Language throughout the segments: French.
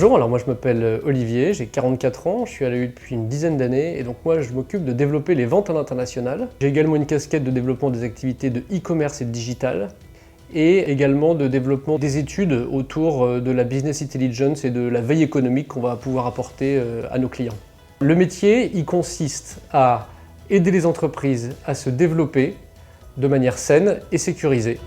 Bonjour, alors moi je m'appelle Olivier, j'ai 44 ans, je suis à l'AU depuis une dizaine d'années et donc moi je m'occupe de développer les ventes à l'international. J'ai également une casquette de développement des activités de e-commerce et de digital et également de développement des études autour de la business intelligence et de la veille économique qu'on va pouvoir apporter à nos clients. Le métier, il consiste à aider les entreprises à se développer de manière saine et sécurisée.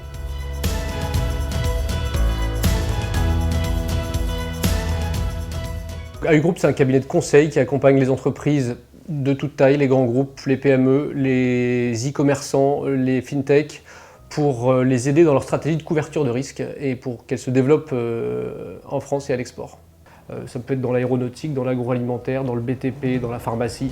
AU Group, c'est un cabinet de conseil qui accompagne les entreprises de toute taille, les grands groupes, les PME, les e-commerçants, les fintech, pour les aider dans leur stratégie de couverture de risque et pour qu'elles se développent en France et à l'export. Ça peut être dans l'aéronautique, dans l'agroalimentaire, dans le BTP, dans la pharmacie.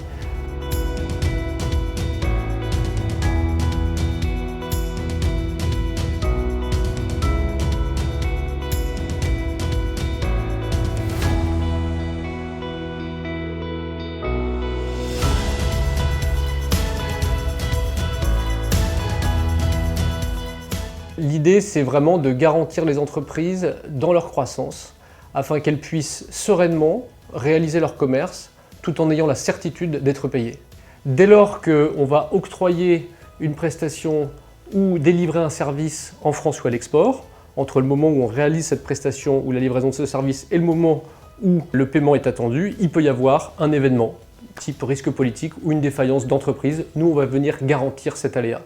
L'idée, c'est vraiment de garantir les entreprises dans leur croissance afin qu'elles puissent sereinement réaliser leur commerce tout en ayant la certitude d'être payées. Dès lors qu'on va octroyer une prestation ou délivrer un service en France ou à l'export, entre le moment où on réalise cette prestation ou la livraison de ce service et le moment où le paiement est attendu, il peut y avoir un événement, type risque politique ou une défaillance d'entreprise. Nous, on va venir garantir cet aléa.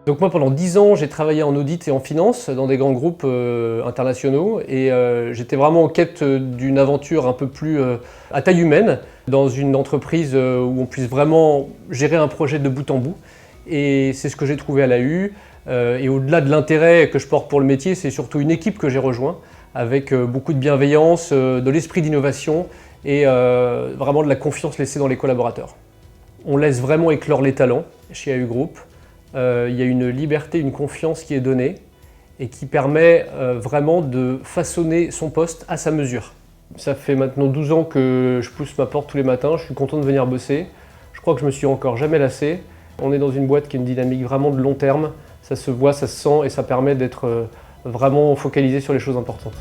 Donc moi, pendant 10 ans, j'ai travaillé en audit et en finance dans des grands groupes internationaux et j'étais vraiment en quête d'une aventure un peu plus à taille humaine, dans une entreprise où on puisse vraiment gérer un projet de bout en bout. Et c'est ce que j'ai trouvé à l'AU. Et au-delà de l'intérêt que je porte pour le métier, c'est surtout une équipe que j'ai rejoint avec beaucoup de bienveillance, de l'esprit d'innovation et vraiment de la confiance laissée dans les collaborateurs. On laisse vraiment éclore les talents chez AU Group. Il y a une liberté, une confiance qui est donnée et qui permet vraiment de façonner son poste à sa mesure. Ça fait maintenant 12 ans que je pousse ma porte tous les matins, je suis content de venir bosser. Je crois que je me suis encore jamais lassé. On est dans une boîte qui a une dynamique vraiment de long terme, ça se voit, ça se sent et ça permet d'être vraiment focalisé sur les choses importantes.